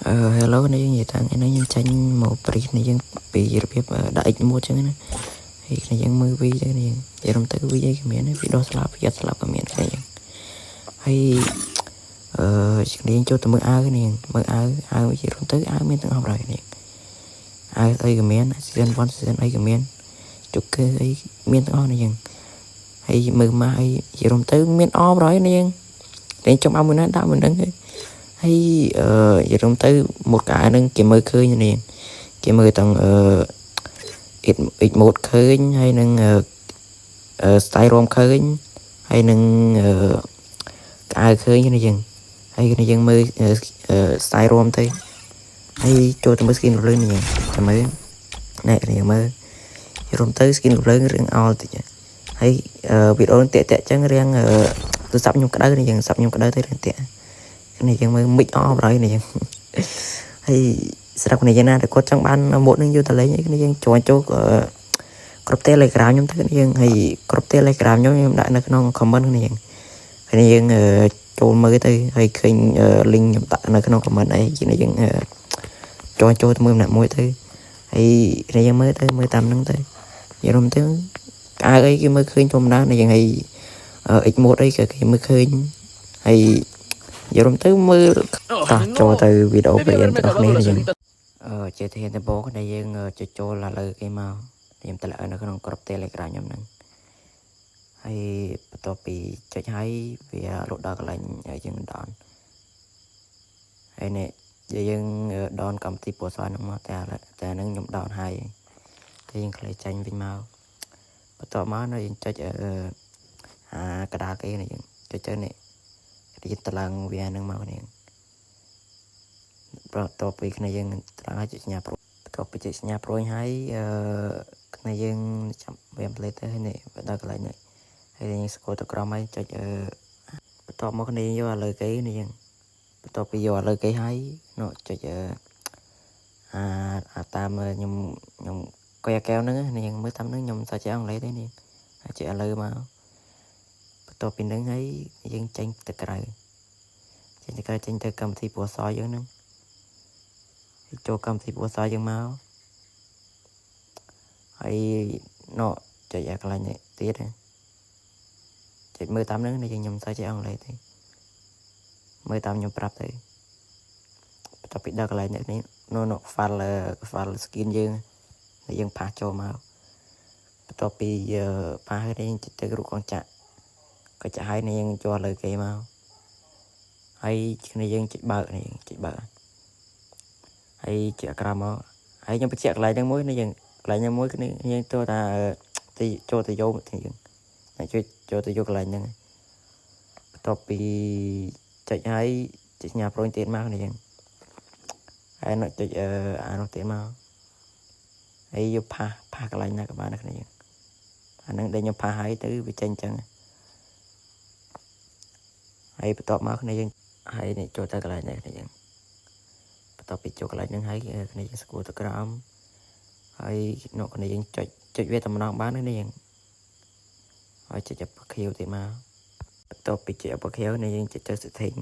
Hello này dân gì thằng này dân tranh một bịch này dân bịរបៀបដាក់ muaចឹងណាហើយគ្នាយើងមើលវីចឹងនេះនិយាយរំទៅវីអីក៏មានវីដេអូស្លាប់វីស្លាប់ក៏មានគ្នាយើងហើយគ្នាយើងចូលទៅមើលអាវនេះមើលអាវនិយាយរំទៅអាវមានទាំងអស់ហើយនេះអាវអីក៏មាន season 1 season អីក៏មានជុកគេអីមានទាំងអស់នេះយើងហើយមើលមកអីនិយាយរំទៅមានអបហើយនេះយើងតែចង់ឲ្យមួយណាដាក់មួយហ្នឹងហើយនិយាយរំទៅmột cáiហ្នឹងគេមើលឃើញនេះគេមើលទាំងít mộtឃើញហើយនឹងstyle រួមឃើញហើយនឹងកៅឃើញនេះយើងហើយគ្នាយើងមើលstyle រួមទៅហើយចូលទៅមើល skin លើនេះចាំមើលណែគ្នាមើលរួមទៅ skin លើរឿងអល់តិចហើយវីដេអូតាក់ចឹងរៀងទូរស័ព្ទខ្ញុំក្តៅនេះយើងសាប់ខ្ញុំក្តៅទៅរៀងតាក់នេះយើងមើល mic off ហើយនេះយើងហើយស្រាប់គ្នាយ៉ាងណាតែគាត់ចង់បានម៉ូតនឹងយកទៅលេងអីគ្នាយើងចូលគ្រប់ Telegram ខ្ញុំទៅយើងហើយគ្រប់ Telegram ខ្ញុំដាក់នៅក្នុង comment គ្នាយើងចូលមើលទៅហើយឃើញ link ខ្ញុំដាក់នៅក្នុង comment អីគ្នាយើងចូលទៅមើលម្នាក់មួយទៅហើយគ្នាយើងមើលតាមហ្នឹងទៅនិយាយរួមទៅអាវអីគេមើលឃើញធម្មតានេះយើងហើយX-mode អីក៏គេមើលឃើញហើយនិយាយរួមទៅមើលតោះចូលទៅវីដេអូប្រៀនទាំងគ្នាយើងជាធានដំបូងដែលយើងចូលឥឡូវគេមកខ្ញុំតម្លាក់នៅក្នុងក្រុម Telegram ខ្ញុំហ្នឹងហើយបន្ទាប់ពីចុចហើយវាលុបដល់កន្លែងយើងដនហើយនេះយើងដនកម្មវិធីពណ៌សហ្នឹងមកតែហ្នឹងខ្ញុំដនហើយតែយើងខ្លីចាញ់វិញមកបន្ទាប់មកនៅយើងចុចកដាលគេនេះយើងចុចទៅនេះរៀនតឡើងវាហ្នឹងមកនេះបន្ទាប់ពីគ្នាយើងតឡើងឲ្យចុចសញ្ញាប្រូបន្ទាប់ពីចុចសញ្ញាប្រូហើយគ្នាយើងចាំវាផ្លេតទៅហើយនេះដល់កន្លែងនេះហើយយើងស្គាល់ទៅក្រោមហើយចុចបន្ទាប់មកគ្នាយកឥឡូវគេនេះយើងបន្ទាប់ពីយកឥឡូវគេហើយនោះចុចតាមខ្ញុំកុយកែវហ្នឹងនេះយើងមើលតាមហ្នឹងខ្ញុំសាច់អង់គ្លេសទេនេះចុចឥឡូវមកបន្ទាប់ពីហ្នឹងហើយយើងចេញទៅក្រៅចេញទៅកម្មវិធីពណ៌សយើងហ្នឹងចូលកម្មវិធីពណ៌សយើងមកហើយនោះចុចកន្លែងនេះទៀតចុចមើលតាមហ្នឹងខ្ញុំសាច់អង់គ្លេសទេមើលតាមខ្ញុំប្រាប់ទៅបន្ទាប់ពីដល់កន្លែងនេះនោះ file skin យើងផាសចូលមកបន្ទាប់ពីផាសហើយយើងចុចទៅរូបកងចាក់ក៏ចាក់ហើយយើងចូលលើគេមកហើយគ្នាយើងចុចបើកនេះចុចបើកហើយជាក្រោមមកហើយខ្ញុំបញ្ជាក់កន្លែងហ្នឹងមួយនេះយើងកន្លែងហ្នឹងមួយគ្នាយើងទៅថាទីចូលទៅយកទីយើងជួយចូលទៅយកកន្លែងហ្នឹងបន្ទាប់ពីចុចហើយចុចសញ្ញាប្រូទៀតមកនេះយើងហើយនោះចុចនោះទៀតមកហើយយកផាសកន្លែងណាក៏បានដែរគ្នាយើងអាហ្នឹងដែលខ្ញុំផាសហើយទៅវាចេញអញ្ចឹងហើយបន្ទាប់មកគ្នាយើងហើយនេះចូលទៅកន្លែងនេះគ្នាយើងបន្ទាប់ពីចូលកន្លែងហ្នឹងហើយគ្នាយើងស្គាល់ទៅក្រោមហើយនោះគ្នាយើងចុចវាតំណងបាននេះយើងហើយចុចអបខៀវទៀតមកបន្ទាប់ពីចុចអបខៀវនេះយើងចុចទៅ setting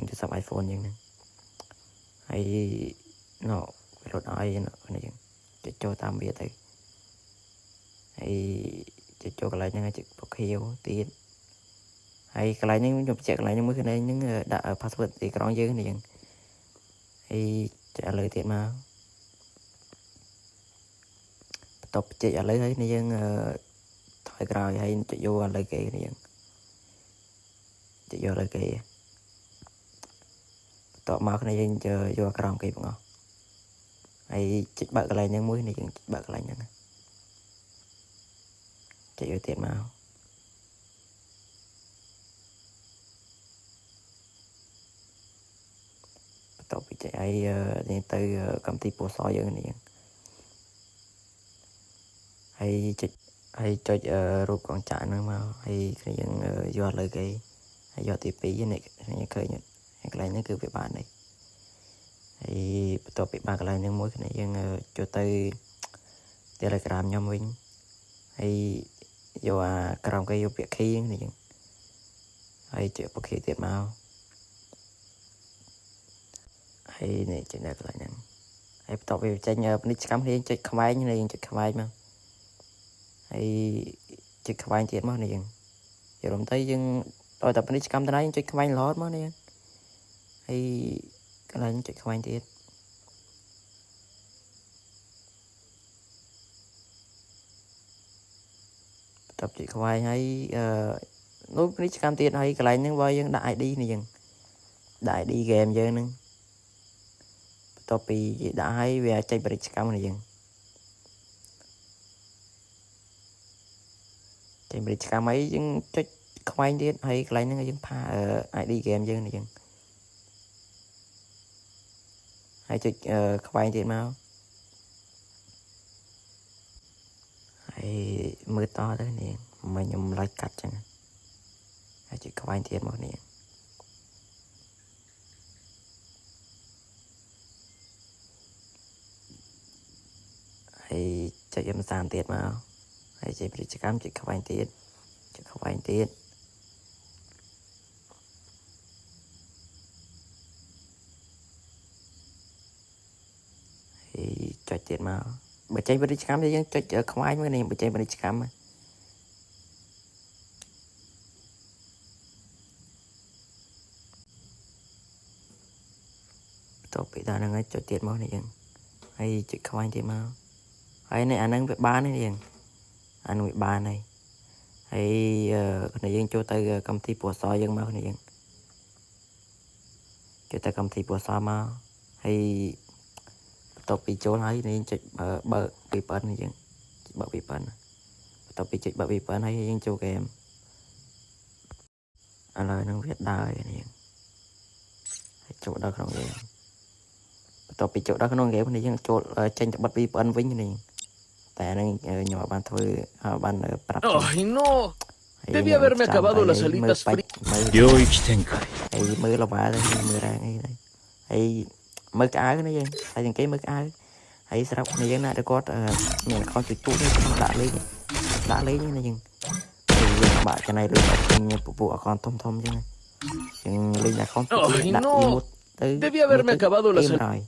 ទូរស័ព្ទ iPhone យើងហ្នឹងហើយនោះវាលុតឲ្យគ្នាយើងចុចចូលតាមវាទៅហើយចុចចូលកន្លែងហ្នឹងហើយចុចអបខៀវទៀតហើយកន្លែងនេះខ្ញុំបញ្ជាក់កន្លែងនេះមួយគ្នាហ្នឹងដាក់ password ទីក្រុងយើងនេះយើងហើយចុចឥឡូវទៀតមកបន្ទាប់ចុចឥឡូវហើយនេះយើងថយក្រោយហើយចុចយកឥឡូវគេនេះយើងចុចយកឥឡូវគេបន្ទាប់មកគ្នាយើងយកក្រោមគេបងអស់ហើយចុចបើកកន្លែងហ្នឹងមួយនេះយើងចុចបើកកន្លែងហ្នឹងចុចយកទៀតមកបន្ទាប់ពីចុចឲ្យទៅកម្មវិធីពណ៌សយើងនេះហើយចុចរូបកងចាក់ហ្នឹងមកហើយគ្នាយើងយកលើគេហើយយកទី2នេះគ្នាឃើញកន្លែងហ្នឹងគឺវាបាននេះហើយបន្ទាប់ពីបានកន្លែងហ្នឹងមួយគ្នាយើងចូលទៅ Telegram ខ្ញុំវិញហើយយកក្រោមគេយកពាក្យ key នេះយើងហើយចុចពាក្យ key ទៀតមក hay này chuyện đẹp lại nè hay tập về tranh nick cắm thì chơi không ai như này chơi không ai mà hay chơi không ai tiền mà này giờ làm thấy nhưng tôi tập nick cắm tới đấy chơi không ai lót mà này hay cái này chơi không ai tiền tập chị không ai hay lúc nick cắm tiền hay cái này những voi những đại đi này dừng đại đi game chơi nè topi đã hay về chơi bridge cam này dừng chơi bridge cam mấy nhưng chơi không ai biết hay cái này nó dừng pha ai đi game chơi này dừng hay chơi không ai biết mà hay mưa to thế này mà nhầm lại cắt chẳng hay chơi không ai biết một này hay chơi em sàn tiền mà hay chơi bridge cam chơi không ai biết chơi không ai biết thì chơi tiền mà bởi chơi bridge cam thì chơi không ai mới này bởi chơi bridge cam mà tôi bị ta đang chơi tiền mà này dừng hay chơi không ai tiền mà hay này anh đang bị ba này dừng anh bị ba này hay cái này dừng cho tay công ty bùa soi dừng mà này dừng cho tay công ty bùa soi mà hay tôi bị chỗ này nên chơi bờ bị bẩn này dừng bờ bị bẩn tôi bị chơi bờ bị bẩn hay dừng cho game anh lời nó viết đời này dừng chỗ đó không game tôi bị chỗ đó không game này dừng chỗ tranh bật bị bẩn với như này tại nó nhỏ ban thôi ban prat ¡Ay, no! Debí haberme acabado las alitas fritas. hay mưa là bà đây mưa ra ngay đây hay mưa cái áo này dừng hay những cái mưa áo hay sao này dừng lại có mình con chuột chuột đã lấy như này dừng bạn cái này được phục vụ con thông chứ này dừng lên là con ¡Ay, đặt no! một tới Debí haberme acabado las rồi